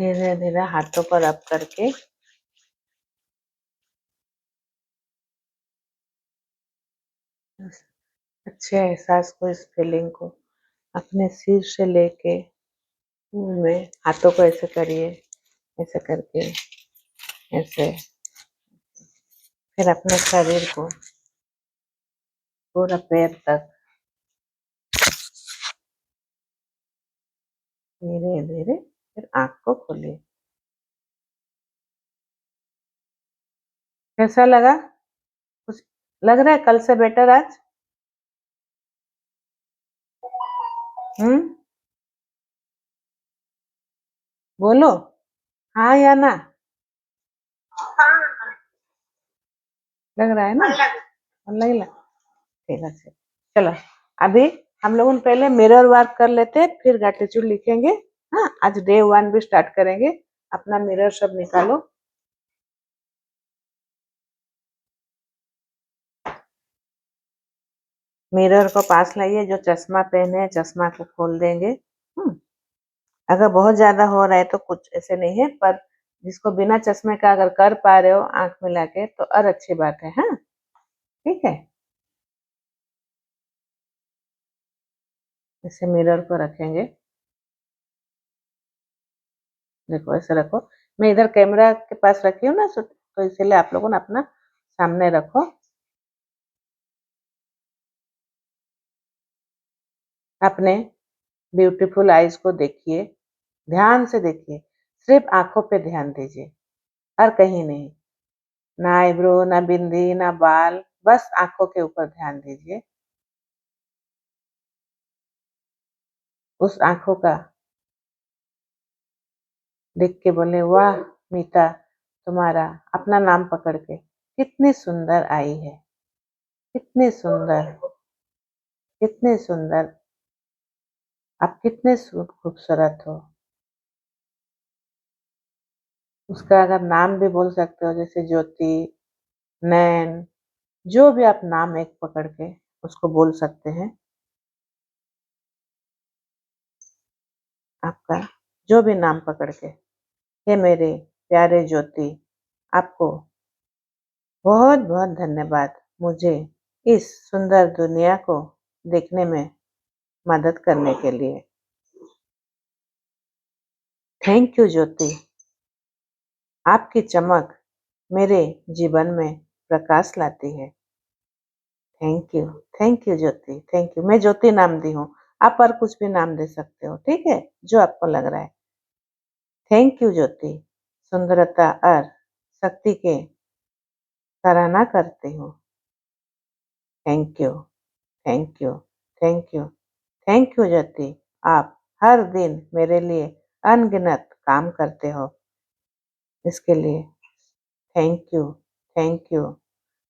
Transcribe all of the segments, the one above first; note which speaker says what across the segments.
Speaker 1: धीरे-धीरे हाथों पर रब करके अच्छे एहसास को, इस फीलिंग को अपने सिर से लेके मुँह में हाथों को ऐसे करिए, ऐसे करके ऐसे, फिर अपने शरीर को पूरा पैर तक धीरे-धीरे फिर आँख को खोलिए। कैसा लगा? कुछ लग रहा है कल से बेटर आज? हुँ? बोलो, हाँ या ना? लग रहा है ना? नहीं लग ठीक है, चलो अभी हम लोग पहले मिरर वर्क कर लेते हैं, फिर ग्रैटिट्यूड लिखेंगे। हाँ, आज डे 1 भी स्टार्ट करेंगे। अपना मिरर सब निकालो। मिरर को पास लाइए, जो चश्मा पहने हैं चश्मा को खोल देंगे। अगर बहुत ज्यादा हो रहा है तो कुछ ऐसे नहीं है, पर जिसको बिना चश्मे का अगर कर पा रहे हो आंख मिला के तो और अच्छी बात है। हाँ, ठीक है। इसे मिरर को रखेंगे, देखो ऐसे रखो। मैं इधर कैमरा के पास रखी हूँ ना, तो इसीलिए आप लोगों ने अपना सामने रखो। अपने ब्यूटीफुल आईज को देखिए, ध्यान से देखिए, सिर्फ आंखों पे ध्यान दीजिए और कहीं नहीं। ना आईब्रो, ना बिंदी, ना बाल, बस आंखों के ऊपर ध्यान दीजिए। उस आंखों का देख के बोले, वाह मीता, तुम्हारा अपना नाम पकड़ के कितनी सुंदर आई है, कितनी सुंदर, कितनी सुंदर, आप कितने खूबसूरत हो। उसका अगर नाम भी बोल सकते हो, जैसे ज्योति, नैन, जो भी आप नाम एक पकड़ के उसको बोल सकते हैं। आपका जो भी नाम पकड़ के, हे मेरे प्यारे ज्योति, आपको बहुत बहुत धन्यवाद, मुझे इस सुंदर दुनिया को देखने में मदद करने के लिए। थैंक यू ज्योति, आपकी चमक मेरे जीवन में प्रकाश लाती है। Thank you, thank you Jyoti, thank you. मैं ज्योति नाम दी हूँ, आप और कुछ भी नाम दे सकते हो, ठीक है, जो आपको लग रहा है। थैंक यू ज्योति, सुंदरता और शक्ति के सराहना करती हूँ। Thank you, thank you, thank you, thank you Jyoti, आप हर दिन मेरे लिए अनगिनत काम करते हो, इसके लिए थैंक यू, थैंक यू।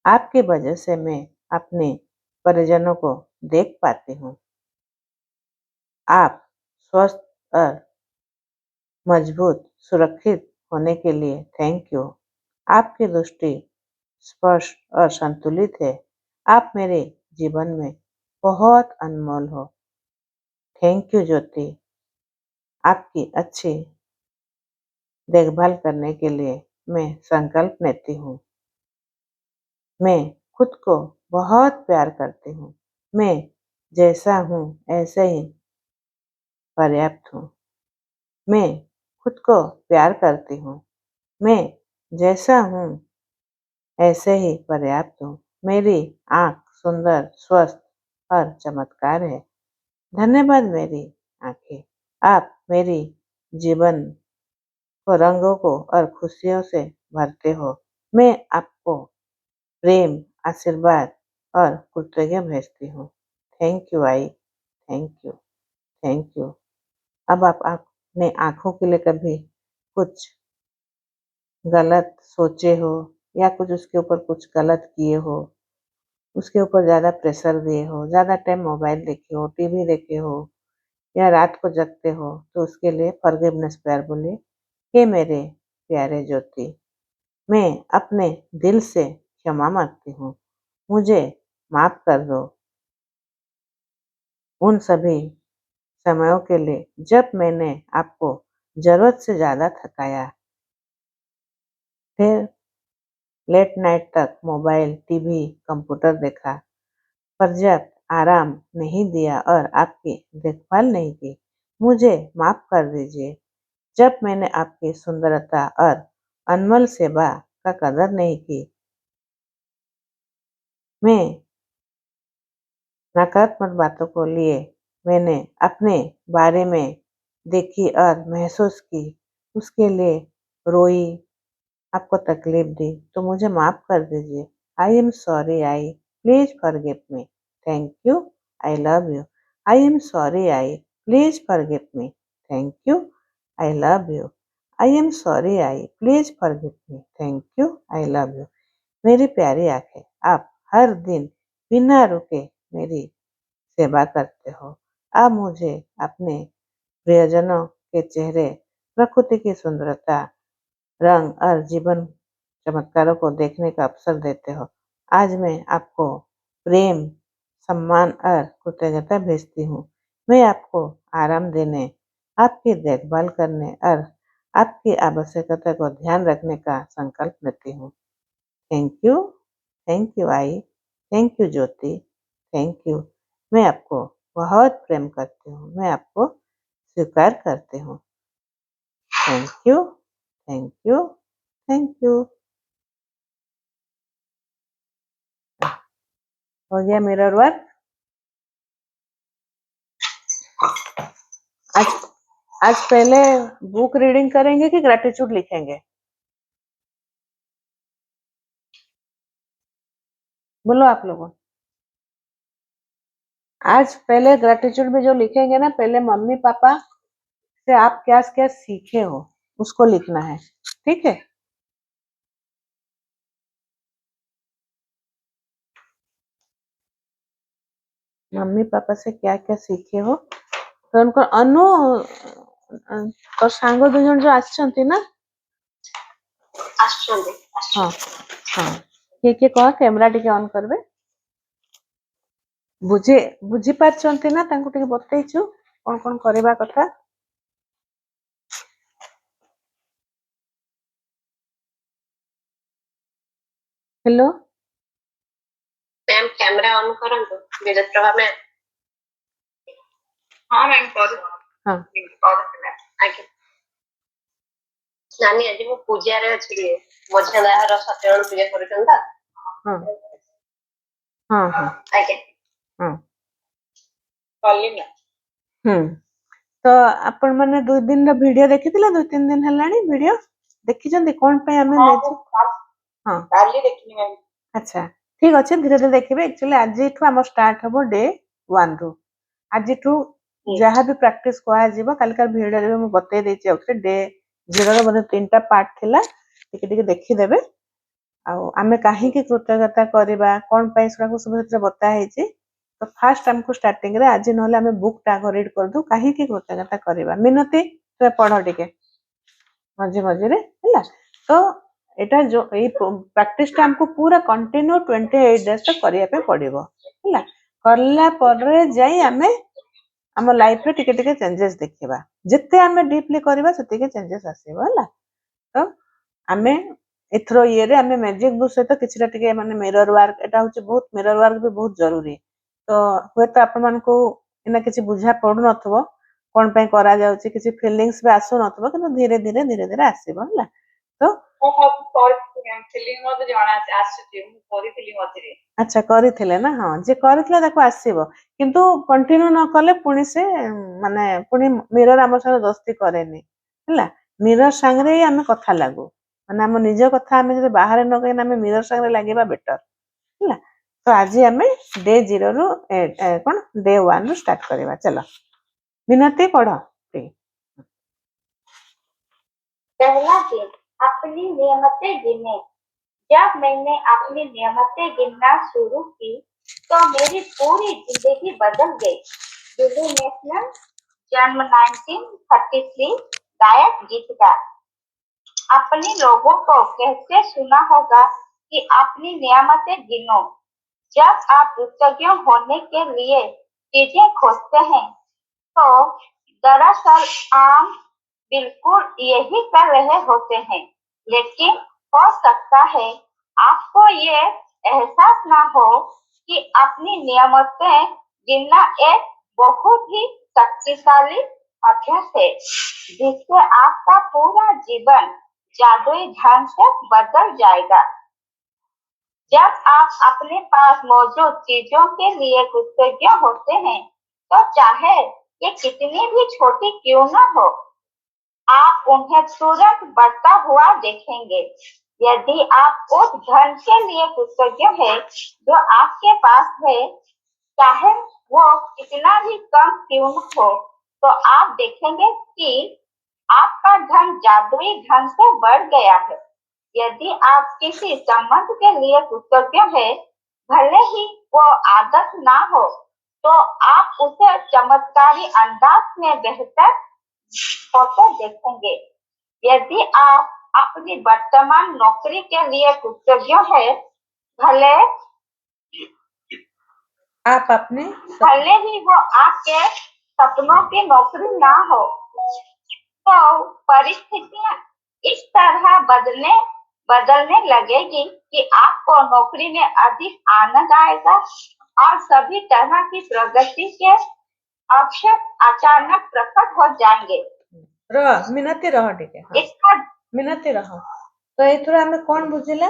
Speaker 1: आपकी वजह से मैं अपने परिजनों को देख पाती हूँ। आप स्वस्थ और मजबूत, सुरक्षित होने के लिए थैंक यू। आपकी दृष्टि स्पष्ट और संतुलित है। आप मेरे जीवन में बहुत अनमोल हो। थैंक यू ज्योति, आपकी अच्छी देखभाल करने के लिए मैं संकल्प लेती हूँ। मैं खुद को बहुत प्यार करती हूँ। मैं जैसा हूँ ऐसे ही पर्याप्त हूँ। मैं खुद को प्यार करती हूँ। मैं जैसा हूँ ऐसे ही पर्याप्त हूँ। मेरी आँख सुंदर, स्वस्थ और चमत्कार है। धन्यवाद मेरी आँखें। आप मेरी जीवन को, रंगों को और खुशियों से भरते हो। मैं आपको प्रेम, आशीर्वाद और कृतज्ञता भेजती हूँ। Thank you I, thank you, thank you. अब आप अपने आँखों के लिए कभी कुछ गलत सोचे हो या कुछ उसके ऊपर कुछ गलत किए हो, उसके ऊपर ज़्यादा प्रेशर दिए हो, ज़्यादा टाइम मोबाइल देखे हो, टीवी देखे हो या रात को जगते हो, तो उसके लिए फॉरगिवनेस प्रेयर बोलिए। हे मेरे प्यारे ज्योति, मैं अपने दिल से क्षमा मांगती हूँ। मुझे माफ कर दो उन सभी समयों के लिए जब मैंने आपको जरूरत से ज्यादा थकाया। फिर लेट नाइट तक मोबाइल, टीवी, कंप्यूटर देखा, पर्याप्त आराम नहीं दिया और आपकी देखभाल नहीं की। मुझे माफ कर दीजिए जब मैंने आपकी सुंदरता और अनमोल सेवा का कदर नहीं की। मैं नकारात्मक बातों को लिए मैंने अपने बारे में देखी और महसूस की, उसके लिए रोई, आपको तकलीफ दी, तो मुझे माफ कर दीजिए। I am sorry I, please forgive me. Thank you, I love you. I am sorry I, please forgive me. Thank you, I love you. I am sorry I, please forgive me. Thank you, I love you. मेरी प्यारी आंखें, आप हर दिन बिना रुके मेरी सेवा करते हो। अब मुझे अपने प्रियजनों के चेहरे, प्रकृति की सुंदरता, रंग और जीवन चमत्कारों को देखने का अवसर देते हो। आज मैं आपको प्रेम, सम्मान और कृतज्ञता भेजती हूँ। मैं आपको आराम देने, आपकी देखभाल करने और आपकी आवश्यकता को ध्यान रखने का संकल्प लेती हूँ। Thank you, thank you I, thank you Jyoti, thank you. मैं आपको बहुत प्रेम करती हूँ, मैं आपको स्वीकार करती हूँ। Thank you, thank you, thank you. हो गया मिरर वर्क। आज आज पहले बुक रीडिंग करेंगे कि ग्रेटिट्यूड लिखेंगे? बोलो आप लोगों। आज पहले ग्रेटिट्यूड में जो लिखेंगे ना, पहले मम्मी पापा से आप क्या क्या सीखे हो उसको लिखना है, ठीक है? मम्मी पापा से क्या क्या सीखे हो तो उनको अनु तो सांग दु जन जो आछंती ना हाँ हाँ किए कह कैमरा टिके ऑन करबे बुझे बुझी पारछंती ना तांको टिके बतैछु कोन कोन करबा कथा। हेलो
Speaker 2: मैम कैमरा ऑन करंतु विद्युत प्रभा मैम। हाँ मैम कर
Speaker 1: हाँ
Speaker 2: आगे नानी आज मु पूजा रे अछि मझिया दाहर सत्यनारायण पूजा करूछन ता
Speaker 1: हाँ हाँ हाँ
Speaker 2: आगे
Speaker 1: हाँ
Speaker 2: कॉलिंग
Speaker 1: तो आपण माने 2 दिन रो वीडियो देखिथिला 2-3 दिन हलाणी वीडियो देखिचंदी कोन पे हमें लेछि हाँ
Speaker 2: काली देखिनी मैम।
Speaker 1: अच्छा ठीक अच्छे धीरे धीरे देखिए। एक्चुअली आज आम स्टार्ट हम डे 1 रु आज जहाँ भी प्रैक्टिस करा कालिकार भिडियो में बतई देछि डे 0 रो बोले 3टा पार्ट थिला टिके टिके देखिदेबे। आमे कहीं कृतज्ञता करवा कौन सब सब बता है तो फास्ट आमको स्टार्टिंग रे आज ना आम बुक टा रीड कर दू कहीं कृतज्ञता करवा। मिनती तो पढ़ टिके मझे मझे है तो एटा जो प्रैक्टिस टा हमको पूरा कंटिन्यू 28 डेज तक करिया पे पड़िबो है करला पर जाई आमे हम लाइफ रे टिके टिके चेंजेस देखिबा जिते आमे डीपली करबा सेते के चेंजेस आसीबो है तो आमे एथरो ये रे आमे मैजिक बुक सहित किछटा टिके माने मिरर वर्क एटा होचे बहुत मिरर वर्क भी बहुत जरूरी तो हुए तो आपण मन को इना किछि बुझा पडु नथबो कोन पे करा जाउची किछि फीलिंग्स भी आसु नथबो किंतु धीरे धीरे आसीबो हला तो अच्छा करिथिले ना हाँ जे करिथिले ताको आसीबो किंतु कंटिन्यू न कले पुणी से माने पुणी मिरर आम संगे दोस्ती करेनी है मिरर संगे ही आम कथा लागू माने आम निज कथा आम जो बाहर न कहीं आम मिरर संगे लगे बेटर है तो आज आम डे 0 रु कौन डे 1 रु स्टार्ट करवा चलो मिनती पढ़
Speaker 2: पहला दिन अपनी नियमतें गिने। जब मैंने अपनी नियमतें गिनना शुरू की तो मेरी पूरी जिंदगी बदल गई। दिल्ली नेशनल जन्म 1933 गायक गीत का अपने लोगों को कहते सुना होगा कि अपनी नियमतें गिनो। जब आप कृतज्ञ होने के लिए चीजें खोजते हैं तो दरअसल आम बिल्कुल यही कर रहे होते हैं, लेकिन हो सकता है आपको ये एहसास ना हो कि अपनी नियमतें गिनना एक बहुत ही शक्तिशाली अभ्यास है, जिससे आपका पूरा जीवन जादुई ढंग से बदल जाएगा। जब आप अपने पास मौजूद चीजों के लिए कृतज्ञ होते हैं, तो चाहे ये कितनी भी छोटी क्यों न हो, आप उन्हें तुरंत बढ़ता हुआ देखेंगे। यदि आप उस धन के लिए कृतज्ञ है जो आपके पास है, चाहे वो कितना भी कम क्यों न हो, तो आप देखेंगे कि आपका धन जादुई ढंग से बढ़ गया है। यदि आप किसी संबंध के लिए कृतज्ञ है, भले ही वो आदत ना हो, तो आप उसे चमत्कारी अंदाज में बेहतर होते देखेंगे। यदि आप अपनी वर्तमान नौकरी के लिए कृतज्ञ है, भले
Speaker 1: आप अपने
Speaker 2: भले ही वो आपके सपनों की नौकरी ना हो, तो परिस्थितियां इस तरह बदलने लगेगी कि आपको नौकरी में अधिक आनंद आएगा और सभी तरह की प्रगति के अवसर अचानक प्रकट हो जाएंगे।
Speaker 1: मिनती रह टिके हाँ
Speaker 2: इसका
Speaker 1: मिनती रह तो एथुर आमे कोन बुझिला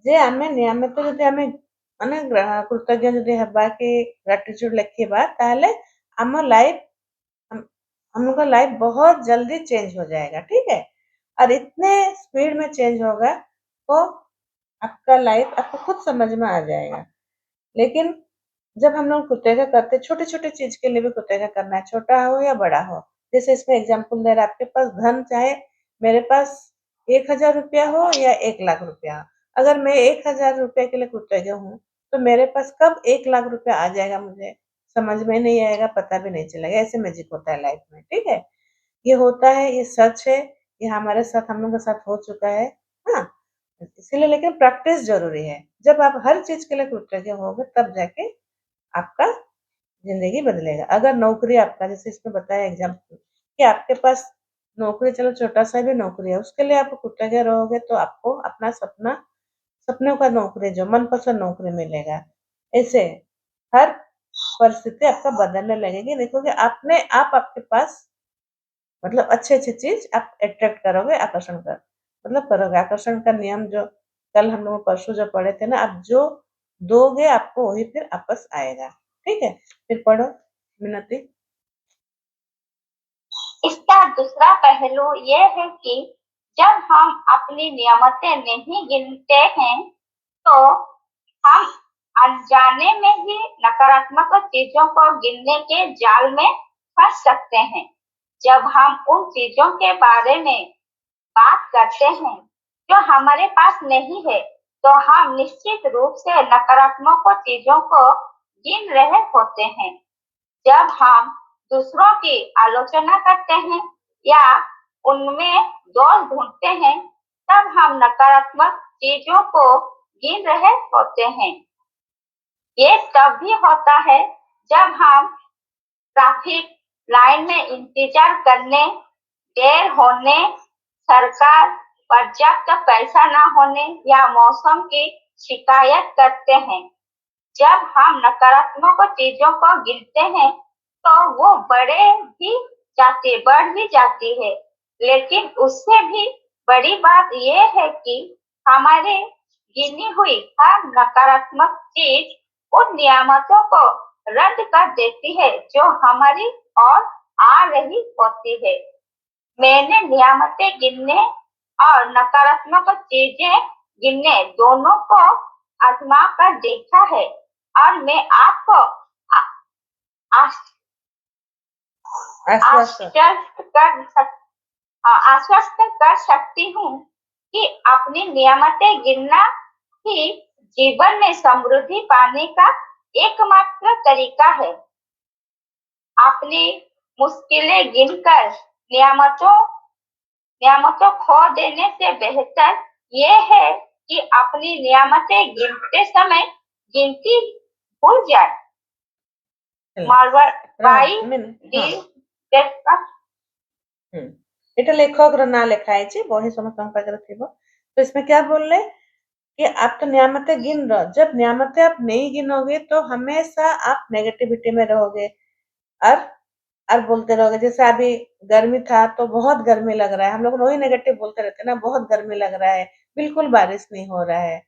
Speaker 1: जे आमे नियमित जदि आमे माने कृतज्ञ जदि हेबा कि ग्रेटिट्यूड लिखिबा ताहले आम लाइफ हमका लाइफ बहुत जल्दी चेंज हो जाएगा, ठीक है। और इतने स्पीड में चेंज होगा तो आपका लाइफ आपको खुद समझ में आ जाएगा। लेकिन जब हम लोग कृतज्ञ करते छोटे छोटे चीज के लिए भी कृतज्ञ करना है, छोटा हो या बड़ा हो। जैसे इसमें एग्जाम्पल दे रहा है, आपके पास धन चाहे मेरे पास 1,000 रुपया हो या 1,00,000 रुपया हो, अगर मैं 1,000 रुपये के लिए कृतज्ञ हूँ तो मेरे पास कब 1,00,000 रुपया आ जाएगा मुझे समझ में नहीं आएगा, पता भी नहीं चलेगा। ऐसे मैजिक होता है लाइफ में, ठीक है। ये होता है, ये सच है, ये हमारे साथ हम लोग के साथ हो चुका है। हाँ, इसीलिए लेकिन प्रैक्टिस जरूरी है। जब आप हर चीज के लिए कृतज्ञ होगे तब जाके आपका जिंदगी बदलेगा। अगर नौकरी आपका जैसे इसमें बताया एग्जाम्पल कि आपके पास नौकरी, चलो छोटा सा भी नौकरी है, उसके लिए आप कृतज्ञ रहोगे तो आपको अपना सपनों का नौकरी जो मनपसंद नौकरी मिलेगा। ऐसे हर परिस्थिति आपका बदलने लगेगी, देखोगे आपने आप आपके पास मतलब अच्छी अच्छी चीज आप अट्रैक्ट करोगे, आकर्षण कर मतलब करोगे। आकर्षण का नियम जो कल हम लोग परसों जो पढ़े थे ना, आप जो दोगे आपको वही फिर वापस आएगा, ठीक है। फिर पढ़ो मिनती।
Speaker 2: इसका दूसरा पहलू ये है कि जब हम अपनी नियमतें नहीं गिनते हैं, तो हम अनजाने में ही नकारात्मक चीजों को गिनने के जाल में फंस सकते हैं। जब हम उन चीजों के बारे में बात करते हैं जो हमारे पास नहीं है, तो हम निश्चित रूप से नकारात्मक चीजों को गिन रहे होते हैं। जब हम दूसरों की आलोचना करते हैं या उनमें दोष ढूंढते हैं, तब हम नकारात्मक चीजों को गिन रहे होते हैं। ये तब भी होता है जब हम ट्रैफिक लाइन में इंतजार करने, देर होने, सरकार पर्याप्त पैसा न होने या मौसम की शिकायत करते हैं। जब हम नकारात्मक चीजों को गिनते हैं, तो वो बढ़ भी जाती है। लेकिन उससे भी बड़ी बात यह है कि हमारे गिनी हुई हर नकारात्मक चीज उन नियामतों को रद्द कर देती है जो हमारी ओर आ रही होती है। मैंने नियामतें गिनने और नकारात्मक चीजें गिनने दोनों को आजमा कर देखा है, और मैं आपको
Speaker 1: आश्वस्त
Speaker 2: आश्वस्त कर सकती हूँ कि अपनी नियमतें गिनना ही जीवन में समृद्धि पाने का एकमात्र तरीका है। अपनी मुश्किलें गिनकर नियामतों खो देने से बेहतर ये है कि अपनी नियामतें गिनते समय गिनती भूल जाए। मालवाई
Speaker 1: मिनट हाँ।
Speaker 2: डील
Speaker 1: ଏଟା ଲେଖକର ନାଁ ଲେଖା ହେଇଛି, ବହି ସମସ୍ତଙ୍କ ପାଖରେ ଥିବ। तो इसमें क्या बोल रहे कि आप तो नियामतें गिन रहे हो, जब नियामतें आप नहीं गिनोगे तो हमेशा आप नेगेटिविटी में रहोगे और बोलते रहोगे। जैसे अभी गर्मी था तो बहुत गर्मी लग रहा है, हम लोग वही नेगेटिव बोलते रहते हैं ना, बहुत गर्मी लग रहा है, बिल्कुल बारिश नहीं हो रहा है।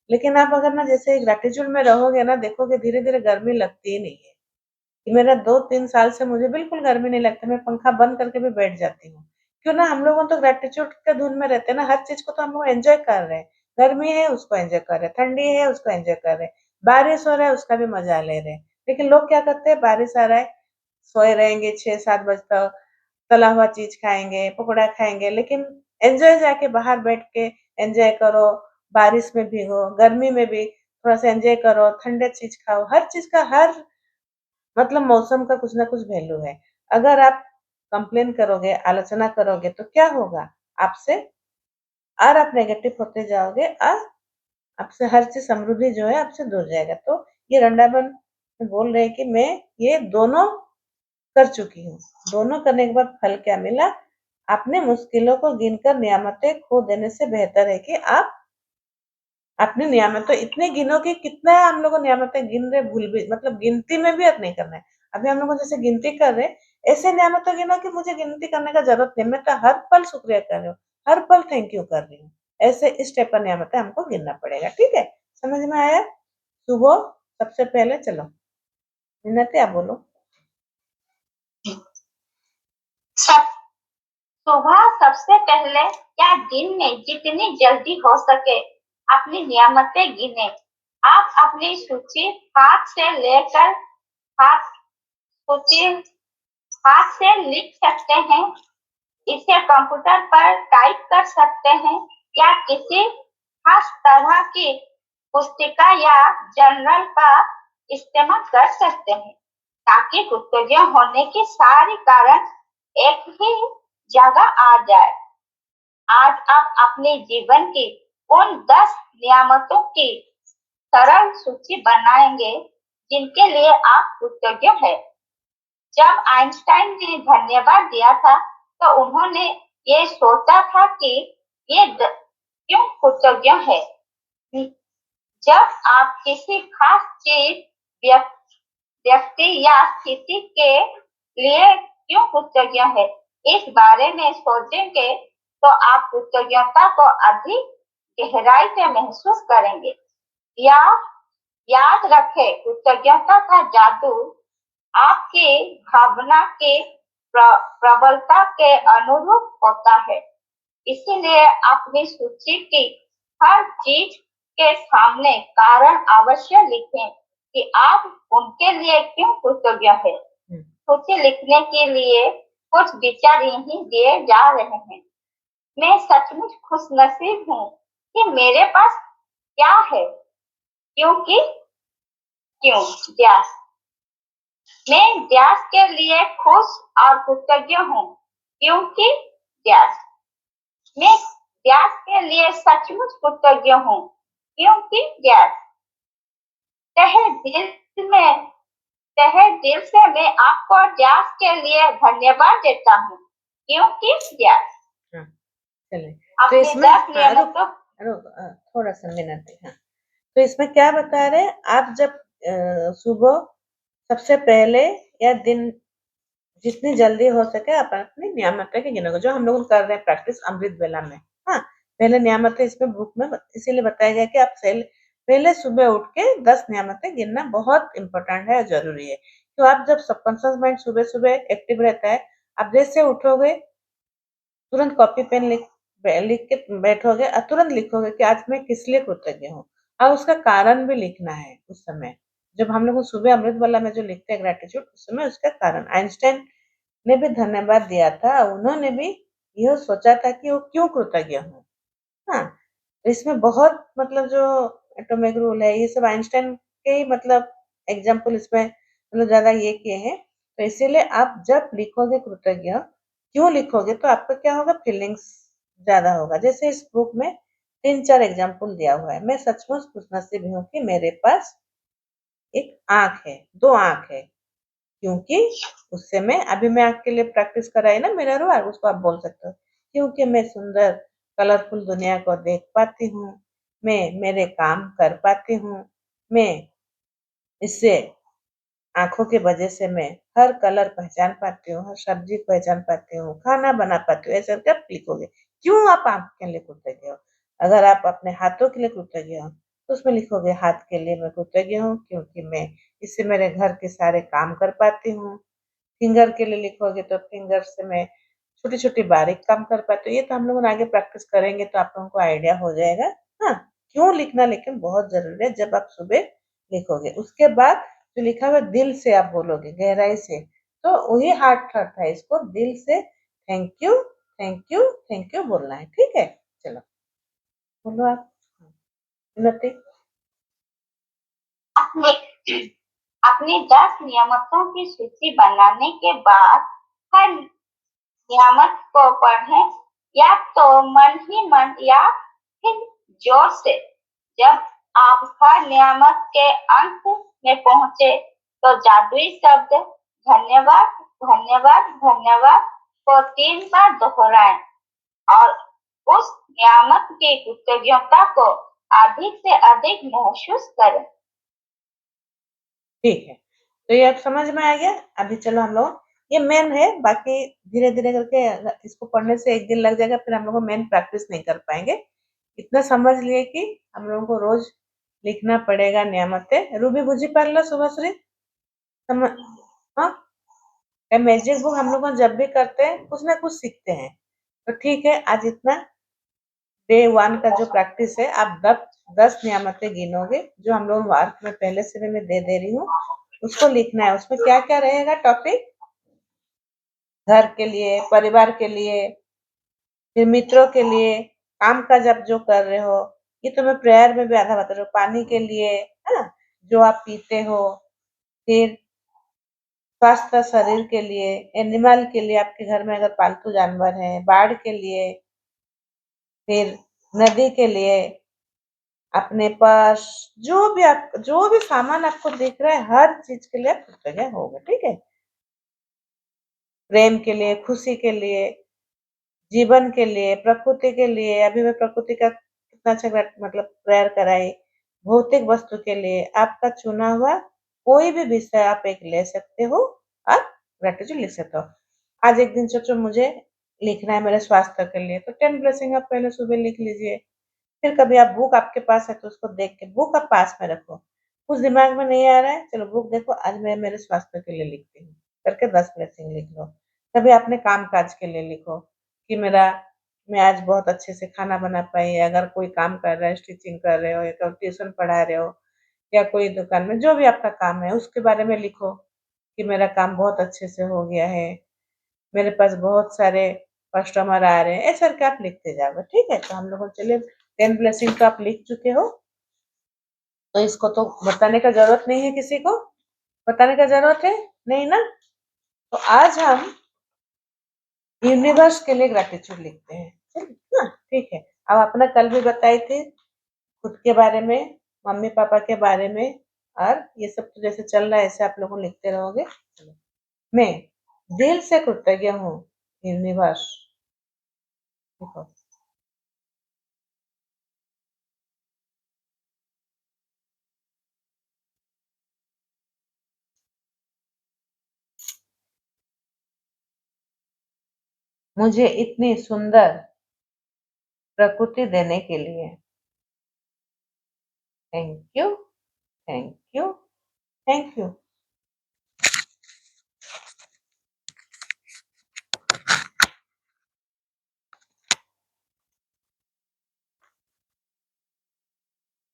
Speaker 1: लेकिन आप अगर ना जैसे ग्रेटिट्यूड में रहोगे ना, देखोगे धीरे धीरे गर्मी लगती ही नहीं है। कि मेरा 2-3 साल से मुझे बिल्कुल गर्मी नहीं लगता, मैं पंखा बंद करके भी बैठ जाती हूँ। क्यों ना, हम लोग तो ग्रेटिट्यूड के धुन में रहते हैं ना, हर चीज को तो हम लोग एंजॉय कर रहे हैं। गर्मी है उसको एंजॉय कर रहे हैं, ठंडी है उसको एंजॉय कर रहे हैं, बारिश हो रहा है उसका भी मजा ले रहे हैं। लेकिन लोग क्या करते हैं, बारिश आ रहा है, सोए रहेंगे 6-7 बजे तक, तला हुआ चीज खाएंगे, पकौड़ा खाएंगे। लेकिन एंजॉय जाके बाहर बैठ के एंजॉय करो, बारिश में भीगो, गर्मी में भी थोड़ा सा एंजॉय करो, ठंडे चीज खाओ। हर चीज का, हर मतलब मौसम का कुछ ना कुछ वैल्यू है। अगर आप कंप्लेन करोगे, आलोचना करोगे तो क्या होगा आपसे, और आप नेगेटिव होते जाओगे और आपसे हर चीज समृद्धि जो है आपसे दूर जाएगा। तो ये रंडाबन बोल रहे हैं कि मैं ये दोनों कर चुकी हूँ। दोनों करने के बाद फल क्या मिला, अपने मुश्किलों को गिनकर नियामतें खो देने से बेहतर है कि आप अपनी नियामतें इतने गिनो कि कितना हम लोग नियामतें गिन रहे, भूल भी, मतलब गिनती में भी अब नहीं करना है। अभी हम लोग जैसे गिनती कर रहे, ऐसे नियामतें गिनो कि मुझे गिनती करने का जरूरत नहीं, मैं तो हर पल शुक्रिया कर रही हूँ, हर पल थैंक यू कर रही हूँ। ऐसे इस टाइप का नियामतें हमको गिनना पड़ेगा। ठीक है, समझ में आया? सुबह सबसे पहले चलो मिन्नती, आप बोलो।
Speaker 2: सब सुबह सबसे पहले या दिन में जितनी जल्दी हो सके अपनी नियामतें गिने। आप अपनी सूची हाथ से लेकर हाथ सूची हाथ से लिख सकते हैं, इसे कंप्यूटर पर टाइप कर सकते हैं या किसी खास तरह की पुस्तिका या जर्नल का इस्तेमाल कर सकते हैं, ताकि गुप्तचर होने की सारी कारण एक ही जगह आ जाए। आज आप अपने जीवन की उन 10 नियामतों की सरल सूची बनाएंगे जिनके लिए आप कृतज्ञ हैं। जब आइंस्टाइन ने धन्यवाद दिया था तो उन्होंने ये सोचा था कि ये क्यों कृतज्ञ है। जब आप किसी खास चीज, व्यक्ति या स्थिति के लिए क्यों कृतज्ञ है, इस बारे में सोचेंगे तो आप कृतज्ञता को अधिक गहराई से महसूस करेंगे। या याद रखें, कृतज्ञता का जादू आपकी भावना के प्रबलता के अनुरूप होता है। इसीलिए अपनी सूची की हर चीज के सामने कारण अवश्य लिखें कि आप उनके लिए क्यों कृतज्ञ है। सूची लिखने के लिए कुछ विचार यही दिए जा रहे हैं। मैं सचमुच खुशनसीब हूँ कि मेरे पास क्या है, क्योंकि क्यों व्यास। मैं व्यास के लिए खुश और कृतज्ञ हूँ, क्योंकि व्यास। मैं व्यास के लिए सचमुच कृतज्ञ हूँ, क्योंकि व्यास। तहे दिल से मैं आपको व्यास के लिए धन्यवाद देता हूँ, क्योंकि व्यास।
Speaker 1: हाँ, चले तो
Speaker 2: अपने
Speaker 1: इसमें
Speaker 2: 10 नियमों
Speaker 1: थोड़ा सा मिनट। हाँ, तो इसमें क्या बता रहे, आप जब सुबह सबसे पहले या दिन जितनी जल्दी हो सके आप अपनी नियामतें के गिनोगे, जो हम लोग कर रहे हैं प्रैक्टिस अमृत वेला में। हाँ, पहले नियामतें इसमें बुक में इसीलिए बताया गया कि आप पहले सुबह उठ के 10 नियामतें गिनना बहुत इंपॉर्टेंट है और जरूरी है। तो आप जब सबकॉन्शियस माइंड सुबह सुबह एक्टिव रहता है, आप जैसे उठोगे तुरंत कॉपी पेन लिख के बैठोगे और तुरंत लिखोगे कि आज मैं किस लिए कृतज्ञ हूँ, और उसका कारण भी लिखना है। उस समय जब हम लोग सुबह अमृत वाला में जो लिखते हैं ग्रेटिट्यूड, उस समय उसका कारण, आइंस्टाइन ने भी धन्यवाद दिया था, उन्होंने भी यह सोचा था कि वो क्यों कृतज्ञ हूँ। हाँ, तो इसमें बहुत मतलब जो एटॉमिक रूल है, ये सब आइंस्टाइन के ही मतलब एग्जाम्पल इसमें मतलब ज्यादा ये किए हैं। तो इसीलिए आप जब लिखोगे कृतज्ञ क्यों लिखोगे तो आपका क्या होगा, फीलिंग्स ज्यादा होगा। जैसे इस बुक में 3-4 एग्जाम्पल दिया हुआ है। मैं सचमुच खुशनसीब हूँ कि मेरे पास एक आंख है, 2 आंख है, क्योंकि उससे मैं आंख के लिए प्रैक्टिस कराई ना मिरर वर्क, उसको आप बोल सकते हो क्योंकि मैं सुंदर कलरफुल दुनिया को देख पाती हूँ, मैं मेरे काम कर पाती हूँ, मैं इससे आँखों की वजह से मैं हर कलर पहचान पाती हूँ, हर सब्जी पहचान पाती हूँ, खाना बना पाती हूँ। ऐसे करके आप लिखोगे। क्यों आप आँख के लिए कृतज्ञ हो? अगर आप अपने हाथों के लिए कृतज्ञ हो, तो उसमें लिखोगे हाथ के लिए मैं कृतज्ञ हूँ क्योंकि मैं इससे मेरे घर के सारे काम कर पाती हूँ। फिंगर के लिए लिखोगे तो फिंगर से मैं छोटी-छोटी बारीक काम कर पाती हूँ। ये तो हम लोग आगे प्रैक्टिस करेंगे तो आप लोगों को आइडिया हो जाएगा। हाँ, क्यों लिखना लेकिन बहुत ज़रूरी है जब आप सुबह लिखोगे। उसके बाद जो लिखा हुआ दिल से आप बोलोगे, गहराई से, तो वही हार्ट थॉट है। इसको दिल से thank you, thank you, thank you बोलना है। ठीक है? चलो, बोलो आप। उन्नति।
Speaker 2: अपने अपनी 10 नियामतों की सूची बनाने के बाद हर नियामत को पढ़ें, या तो मन ही मन या फिर जोर से। जब आप हर नियामत के अंत में पहुंचे तो जादुई शब्द धन्यवाद, धन्यवाद, धन्यवाद को 3 बार दोहराएं और उस नियामत की कृतज्ञता को अधिक से अधिक महसूस करें।
Speaker 1: ठीक है, तो ये अब समझ में आ गया। अभी चलो हम लोग, ये मेन है, बाकी धीरे धीरे करके इसको पढ़ने से एक दिन लग जाएगा, फिर हम लोग को मेन प्रैक्टिस नहीं कर पाएंगे। इतना समझ लिए कि हम लोगों को रोज लिखना पड़ेगा नियामतें। रूबी बुझी पारला शुभश्री समझ। हाँ, मैजिक बुक हम लोग जब भी करते हैं कुछ ना कुछ सीखते हैं। तो ठीक है, आज इतना डे 1 का जो प्रैक्टिस है, आप 10 नियामतें गिनोगे जो हम लोग वर्क में पहले से भी मैं दे दे रही हूँ। उसको लिखना है। उसमें क्या क्या रहेगा टॉपिक? घर के लिए, परिवार के लिए, फिर मित्रों के लिए, काम काज आप जो कर रहे हो, ये तो मैं प्रेयर में भी आधा बता रही हूँ, पानी के लिए, हाँ, जो आप पीते हो, फिर स्वास्थ्य शरीर के लिए, एनिमल के लिए, आपके घर में अगर पालतू जानवर है, बाढ़ के लिए, फिर नदी के लिए, अपने पास जो भी सामान आपको दिख रहा है, हर चीज के लिए आप कृतज्ञ होगे। ठीक है? प्रेम के लिए, खुशी के लिए, जीवन के लिए, प्रकृति के लिए, अभी मैं प्रकृति का कितना अच्छा मतलब प्रेयर कराई। भौतिक वस्तु के लिए, आपका चुना हुआ कोई भी विषय आप एक ले सकते हो और ग्रेटिट्यूड लिख सकते हो। आज एक दिन सोचो मुझे लिखना है मेरे स्वास्थ्य के लिए, तो 10 ब्लेसिंग आप पहले सुबह लिख लीजिए। फिर कभी आप बुक आपके पास है तो उसको देख के बुक आप पास में रखो। कुछ दिमाग में नहीं आ रहा है, चलो बुक देखो, आज मैं मेरे स्वास्थ्य के लिए लिखती हूँ करके 10 ब्लेसिंग लिख लो। कभी अपने काम काज के लिए लिखो कि मैं आज बहुत अच्छे से खाना बना पाई। अगर कोई काम कर रहा है, स्टिचिंग कर रहे हो या कोई ट्यूशन पढ़ा रहे हो या कोई दुकान में जो भी आपका काम है उसके बारे में लिखो कि मेरा काम बहुत अच्छे से हो गया है, मेरे पास बहुत सारे कस्टमर आ रहे हैं। ऐसा करके आप लिखते जाओगे। ठीक है? तो हम लोग चलिए 10 ब्लेसिंग तो आप लिख चुके हो, तो इसको तो बताने का जरूरत नहीं है किसी को। बताने का जरूरत है नहीं ना? तो आज हम यूनिवर्स के लिए ग्रेटिट्यूड लिखते हैं। हाँ, ठीक है। अब अपना कल भी बताई थी खुद के बारे में, मम्मी पापा के बारे में, और ये सब तो जैसे चल रहा है ऐसे आप लोग लिखते रहोगे। मैं दिल से कृतज्ञ हूँ यूनिवर्स। देखो, मुझे इतनी सुंदर प्रकृति देने के लिए thank you, thank you, thank you.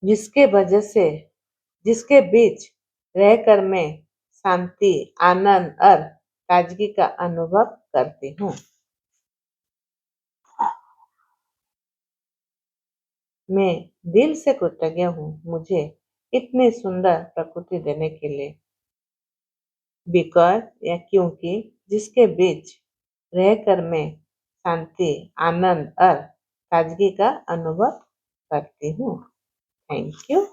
Speaker 1: जिसके वजह से, जिसके बीच रहकर मैं शांति, आनंद और ताजगी का अनुभव करती हूँ। मैं दिल से कृतज्ञ हूँ मुझे इतनी सुंदर प्रकृति देने के लिए। बिकॉज या क्योंकि जिसके बीच रहकर मैं शांति, आनंद और ताजगी का अनुभव करती हूँ। Thank you,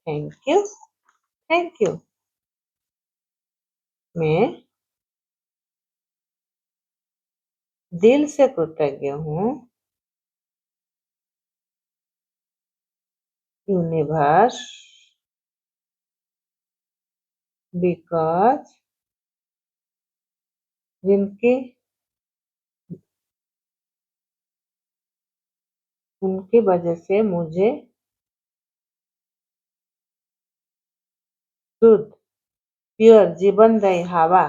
Speaker 1: thank you, thank you. मैं दिल से कृतज्ञ हूँ यूनिवर्स बिकॉज जिनकी उनकी वजह से मुझे शुद्ध प्योर जीवनदायी हवा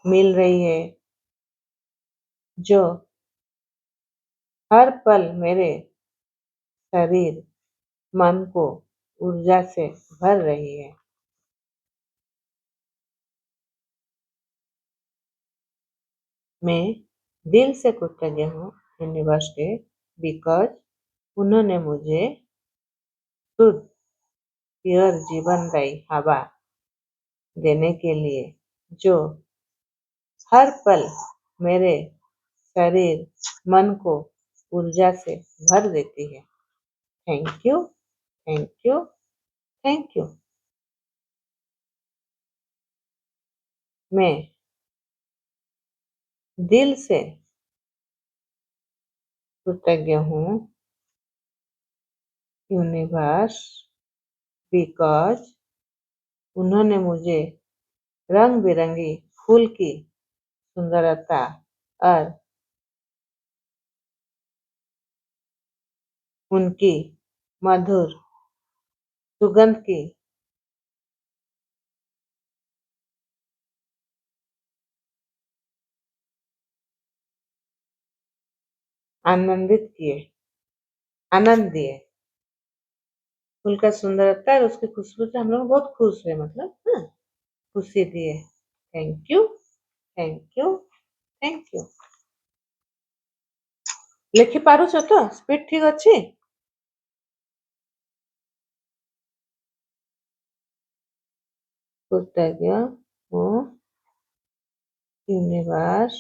Speaker 1: मिल रही है जो हर पल मेरे शरीर मन को ऊर्जा से भर रही है। मैं दिल से कृतज्ञ हूँ यूनिवर्स के बिकॉज उन्होंने मुझे शुद्ध प्योर जीवनदायी हवा देने के लिए जो हर पल मेरे शरीर मन को ऊर्जा से भर देती है। Thank you, thank you, thank you. मैं दिल से कृतज्ञ हूँ यूनिवर्स बिकॉज उन्होंने मुझे रंग बिरंगी फूल की सुंदरता और उनकी मधुर सुगंध की आनंदित किए आनंद दिए। फूल का सुंदरता और उसकी खुशबू से हम लोग बहुत खुश हुए, मतलब हाँ, खुशी दिए। Thank you, thank you, thank you. ଲେଖିପାରୁଛ ତ? ସ୍ପିଡ୍ ଠିକ୍ ଅଛି? कृतज्ञ हूँ यूनिवर्स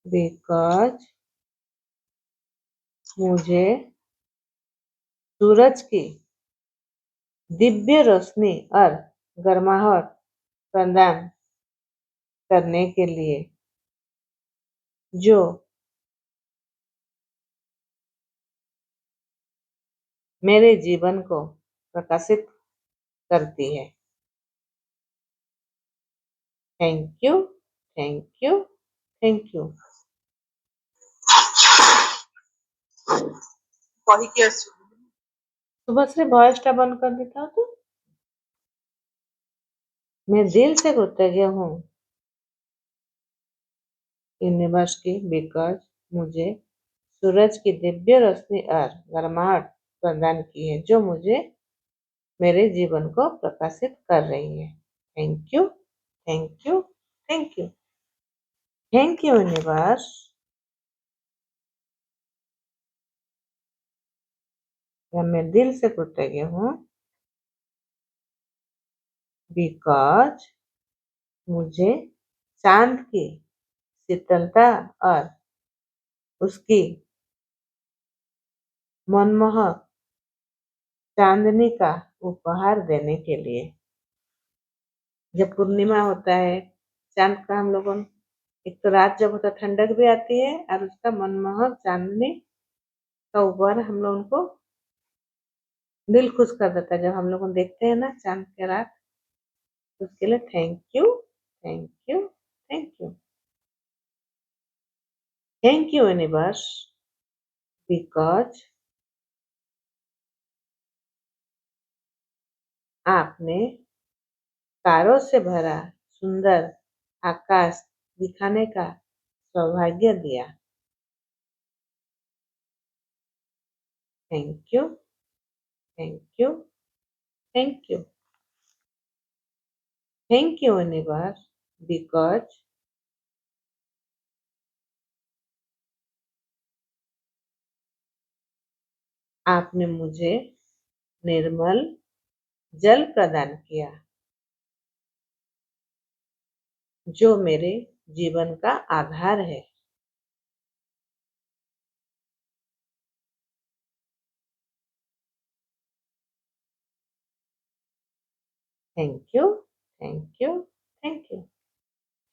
Speaker 1: बिकॉज मुझे सूरज की दिव्य रोशनी और गर्माहट प्रदान करने के लिए जो मेरे जीवन को प्रकाशित करती है। Thank you, thank you, thank you. सुबह से वॉइस टा बंद कर देता हूँ तो मैं दिल से कृतज्ञ हूँ यूनिवर्स की बिकॉज मुझे सूरज की दिव्य रोशनी और गर्माहट प्रदान की है जो मुझे मेरे जीवन को प्रकाशित कर रही है। Thank you, thank you, thank you, thank you universe. या मैं दिल से कृतज्ञ हूँ बिकॉज मुझे चांद की शीतलता और उसकी मनमोहक चांदनी का उपहार देने के लिए। जब पूर्णिमा होता है चांद का हम लोगों एक तो रात जब होता है ठंडक भी आती है और उसका मनमोहक चांदनी का उपहार हम लोगों को दिल खुश कर देता है जब हम लोग देखते हैं ना चांद के रात। तो उसके लिए thank you, thank you, thank you, thank you universe because आपने तारों से भरा सुंदर आकाश दिखाने का सौभाग्य दिया। Thank you, thank you, thank you, thank you universe because आपने मुझे निर्मल जल प्रदान किया जो मेरे जीवन का आधार है। Thank you, thank you, thank you,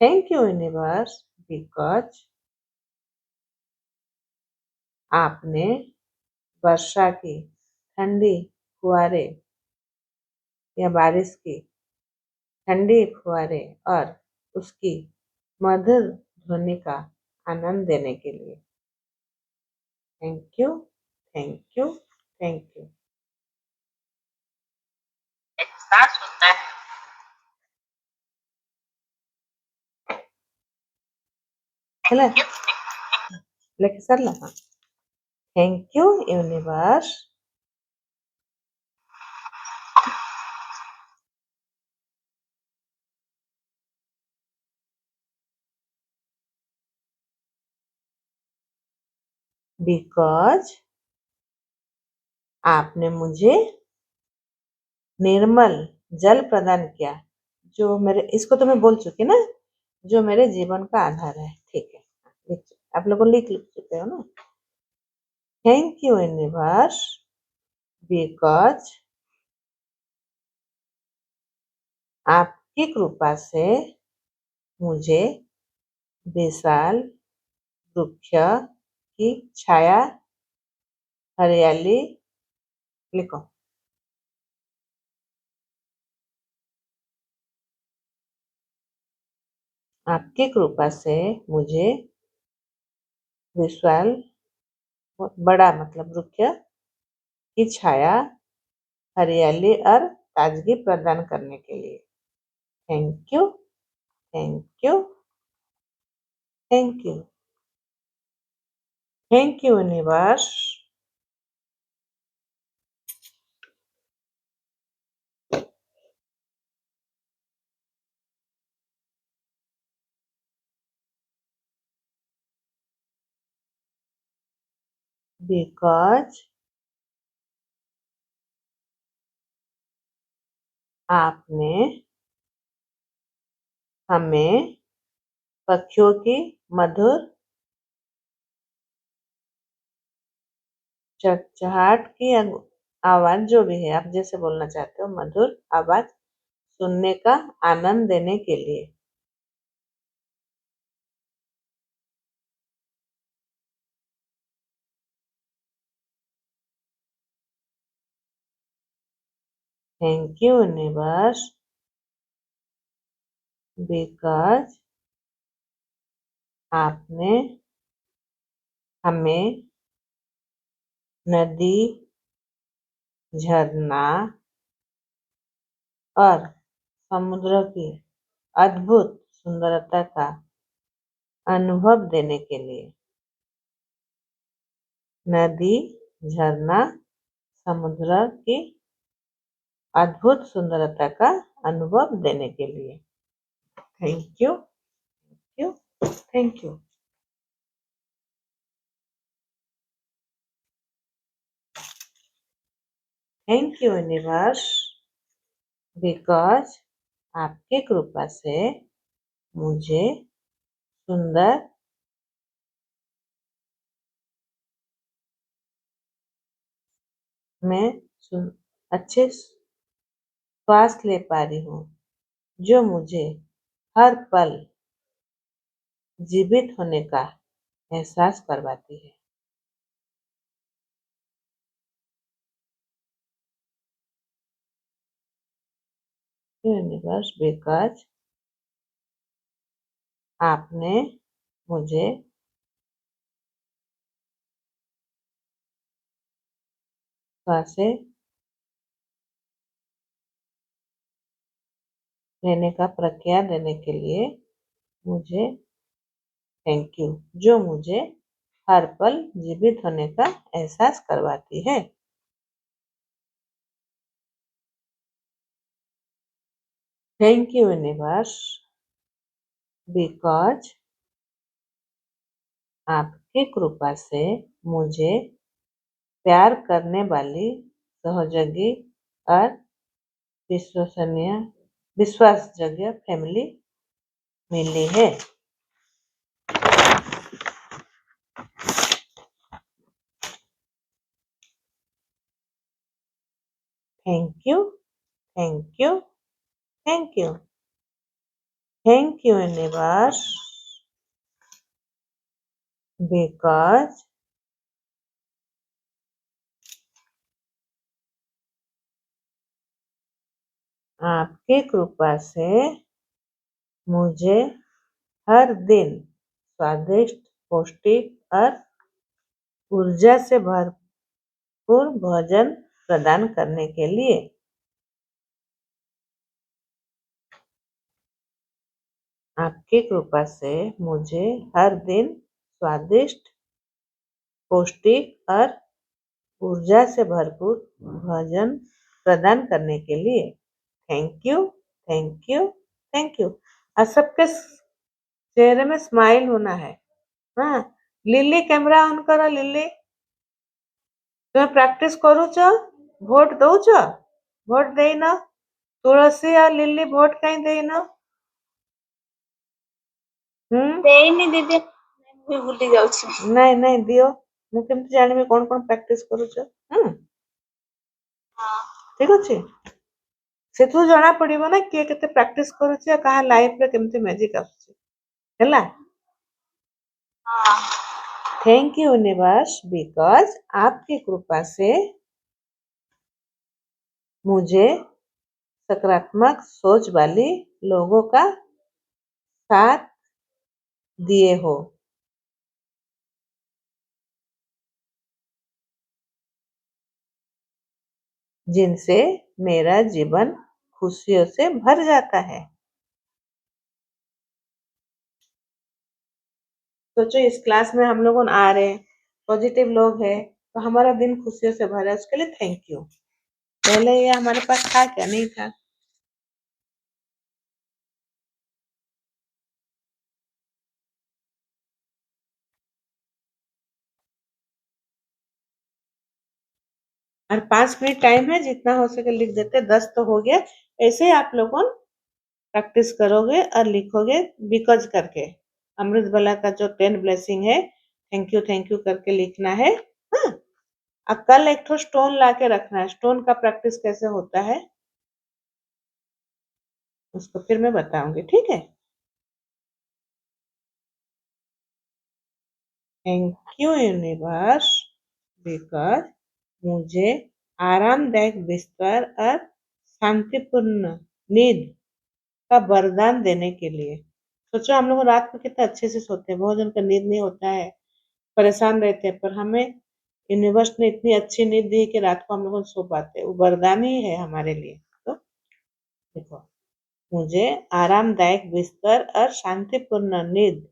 Speaker 1: thank you universe because आपने वर्षा की ठंडी फुहारे या बारिश की ठंडी फुहारे और उसकी मधुर ध्वनि का आनंद देने के लिए thank you, thank you, thank you. एहसास होता है ହେଲା ଲେଖି ସାରିଲ ହଁ थैंक यू यूनिवर्स बिकॉज आपने मुझे निर्मल जल प्रदान किया जो मेरे इसको तो मैं बोल चुकी ना जो मेरे जीवन का आधार है ठीक है आप लोगों लिख चुके हो ना थैंक यू यूनिवर्स बिकॉज आपकी कृपा से मुझे विशाल वृक्ष की छाया हरियाली लिखो आपकी कृपा से मुझे विशाल बड़ा मतलब वृक्ष की छाया हरियाली और ताजगी प्रदान करने के लिए thank you, thank you, thank you, thank you universe because आपने हमें पक्षियों की मधुर चहचहाट की आवाज जो भी है आप जैसे बोलना चाहते हो मधुर आवाज सुनने का आनंद देने के लिए थैंक यू यूनिवर्स बिकॉज आपने हमें नदी झरना और समुद्र की अद्भुत सुंदरता का अनुभव देने के लिए नदी झरना समुद्र की अद्भुत सुंदरता का अनुभव देने के लिए thank you, you, thank you, thank you universe because आपकी कृपा से मुझे सुंदर मैं अच्छे श्वास ले पा रही हूँ जो मुझे हर पल जीवित होने का एहसास करवाती है यूनिवर्स बिकॉज आपने मुझे सांसें लेने का प्रक्रिया देने के लिए मुझे थैंक यू जो मुझे हर पल जीवित होने का एहसास करवाती है थैंक यू यूनिवर्स बिकॉज आपकी कृपा से मुझे प्यार करने वाली सहयोगी और विश्वसनीय विश्वासयोग्य फैमिली मिली है thank you, thank you, thank you. Thank you, universe, because आपकी कृपा से मुझे हर दिन स्वादिष्ट, पौष्टिक और ऊर्जा से भरपूर भोजन प्रदान करने के लिए आपकी कृपा से मुझे हर दिन स्वादिष्ट, पौष्टिक और ऊर्जा से भरपूर भोजन प्रदान करने के लिए thank you, thank you, thank you. और सबके चेहरे में स्माइल होना है। हाँ, लिली कैमरा ऑन करो। लिली, तुम्हें ପ୍ରାକ୍ଟିସ କରୁଛ? ଭୋଟ ଦଉଛ? ଭୋଟ ଦେଇନ? ତୁଳସୀ ଆଉ ଲିଲି ଭୋଟ କାଇଁ ଦେଇନ?
Speaker 2: ଦେଇନି ଦିଦି, ମୁଁ ବି ଭୁଲି ଯାଉଛି।
Speaker 1: ନାଇଁ ନାଇଁ ଦିଅ। ମୁଁ କେମିତି ଜାଣିବି କଣ କଣ ପ୍ରାକ୍ଟିସ କରୁଛ? ଠିକ ଅଛି। ସେଥିରୁ ଜଣା ପଡିବ ନା କିଏ କେତେ ପ୍ରାକ୍ଟିସ କରୁଛି ଆଉ କାହା ଲାଇଫରେ କେମିତି ମ୍ୟାଜିକ ଆସୁଛି। ହେଲା? थैंक यू यूनिवर्स बिकॉज आपकी कृपा से मुझे सकारात्मक सोच वाली लोगों का साथ दिए हो, जिनसे मेरा जीवन खुशियों से भर जाता है। सोचो इस क्लास में हम लोग आ रहे हैं, पॉजिटिव लोग हैं, तो हमारा दिन खुशियों से भरा है, उसके लिए थैंक यू। पहले ये हमारे पास था क्या? नहीं था। और 5 मिनट टाइम है, जितना हो सके लिख देते। 10 तो हो गया। ऐसे ही आप लोगों प्रैक्टिस करोगे और लिखोगे बिकॉज करके। अमृत बला का जो 10 ब्लेसिंग है, थैंक यू करके लिखना है। हाँ, अब कल एक तो स्टोन ला के रखना है। स्टोन का प्रैक्टिस कैसे होता है उसको फिर मैं बताऊंगी, ठीक है। थैंक यू यूनिवर्स बिकॉज मुझे आरामदायक बिस्तर और शांतिपूर्ण नींद का वरदान देने के लिए। सोचो हम लोग रात को कितना अच्छे से सोते हैं, बहुत जन का नींद नहीं होता है, परेशान रहते हैं, पर हमें यूनिवर्स ने इतनी अच्छी नींद दी कि रात को हम लोग सो पाते हैं। वो वरदान ही है हमारे लिए। तो देखो, मुझे आरामदायक बिस्तर और शांतिपूर्ण नींद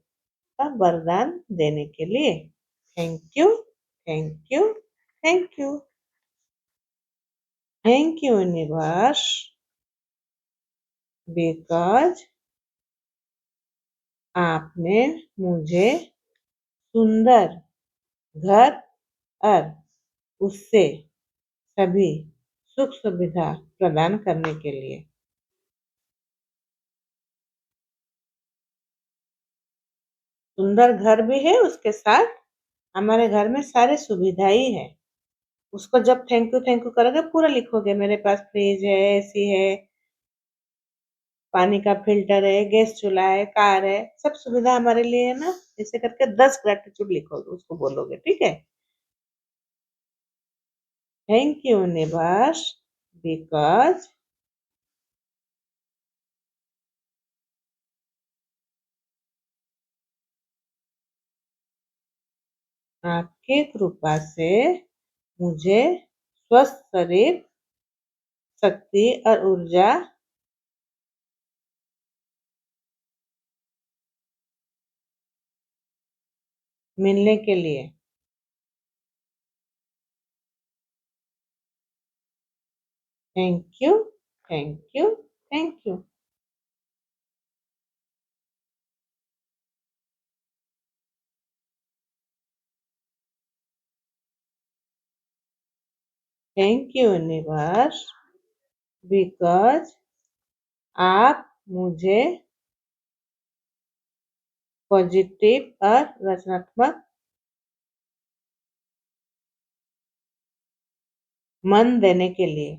Speaker 1: का वरदान देने के लिए thank you, thank you, thank you, thank you universe because आपने मुझे सुंदर घर और उससे सभी सुख सुविधा प्रदान करने के लिए सुंदर घर भी है, उसके साथ हमारे घर में सारी सुविधाएं ही है। उसको जब थैंक यू करोगे पूरा लिखोगे। मेरे पास फ्रिज है, एसी है, पानी का फिल्टर है, गैस चूल्हा है, कार है, सब सुविधा हमारे लिए है ना। ऐसे करके 10 ग्रेटिट्यूड लिखोगे, उसको बोलोगे, ठीक है। थैंक यू यूनिवर्स बिकॉज आपकी कृपा से मुझे स्वस्थ शरीर, शक्ति और ऊर्जा मिलने के लिए thank you, thank you, thank you, thank you universe because आप मुझे पॉजिटिव और रचनात्मक मन देने के लिए।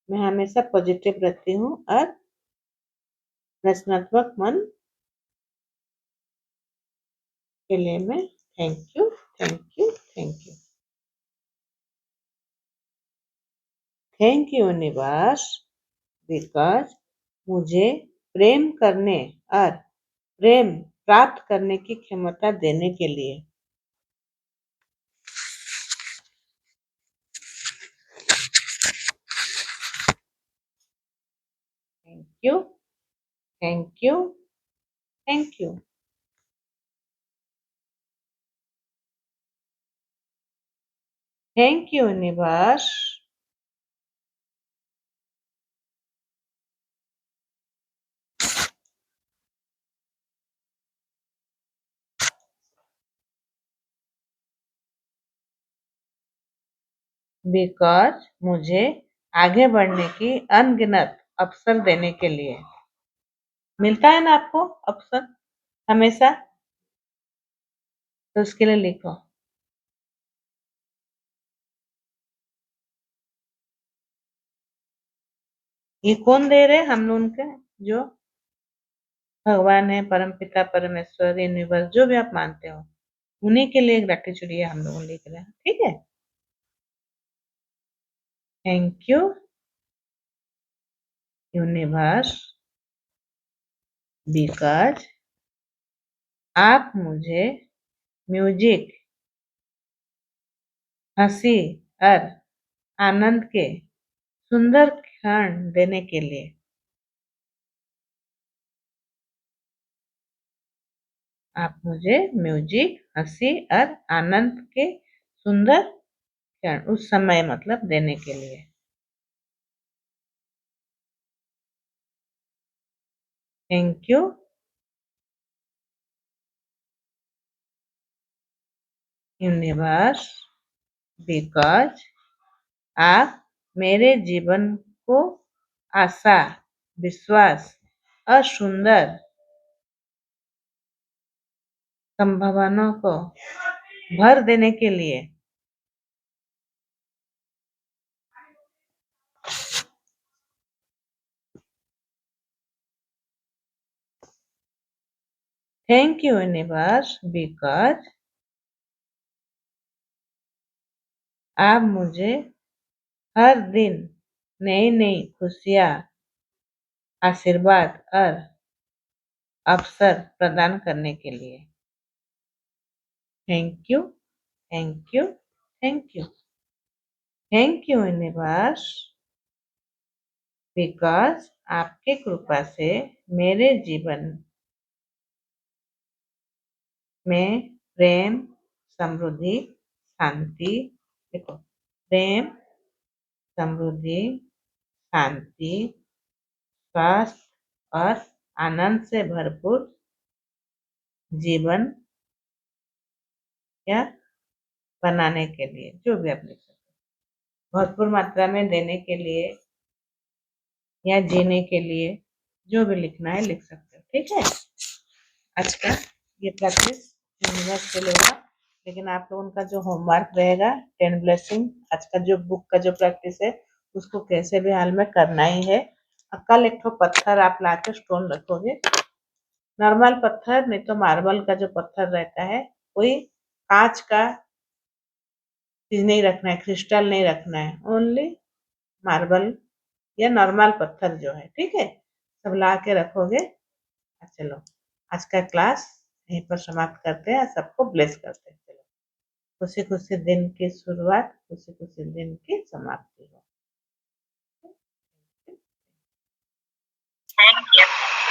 Speaker 1: मैं हमेशा पॉजिटिव रहती हूँ और रचनात्मक मन के लिए मैं thank you, thank you, thank you. Thank you universe because मुझे प्रेम करने और प्रेम प्राप्त करने की क्षमता देने के लिए। Thank you, thank you, thank you. Thank you universe because मुझे आगे बढ़ने की अनगिनत अवसर देने के लिए। मिलता है ना आपको अवसर हमेशा, तो उसके लिए लिखो। ये कौन दे रहे? हम लोग उनके जो भगवान है, परम पिता, परमेश्वर, यूनिवर्स, जो भी आप मानते हो, उन्हीं के लिए ग्रेटिट्यूड ये हम लोग लिख रहे हैं। ठीक है, थैंक यू यूनिवर्स बिकॉज आप मुझे म्यूजिक, हंसी और आनंद के सुंदर क्षण देने के लिए। आप मुझे म्यूजिक, हंसी और आनंद के सुंदर क्षण, उस समय मतलब देने के लिए। थैंक यू यूनिवर्स बिकॉज आप मेरे जीवन को आशा, विश्वास और सुंदर संभावनाओं को भर देने के लिए। थैंक यू यूनिवर्स बिकॉज आप मुझे हर दिन नई नई खुशियाँ, आशीर्वाद और अवसर प्रदान करने के लिए। Thank you, thank you, thank you. Thank you universe because आपके कृपा से मेरे जीवन में प्रेम, समृद्धि, शांति, देखो, प्रेम, समृद्धि, शांति, स्वास्थ्य और आनंद से भरपूर जीवन या बनाने के लिए, जो भी आप लिख सकते हो, भरपूर मात्रा में देने के लिए या जीने के लिए, जो भी लिखना है लिख सकते हो। ठीक है, आज का ये प्रैक्टिस यूनिवर्स के लिए होगा, लेकिन आप लोगों का जो होमवर्क रहेगा 10 ब्लेसिंग, आज का जो बुक का जो प्रैक्टिस है उसको कैसे भी हाल में करना ही है। कल एक ठो पत्थर आप ला के स्टोन रखोगे, नॉर्मल पत्थर, नहीं तो मार्बल का जो पत्थर रहता है, कोई कांच का चीज नहीं रखना है, क्रिस्टल नहीं रखना है, ओनली मार्बल या नॉर्मल पत्थर जो है। ठीक है, सब ला के रखोगे। चलो, आज का क्लास यहीं पर समाप्त करते हैं, सबको ब्लेस करते हैं। चलो, खुशी खुशी दिन की शुरुआत, खुशी खुशी दिन की समाप्ति हो।
Speaker 2: Thank you.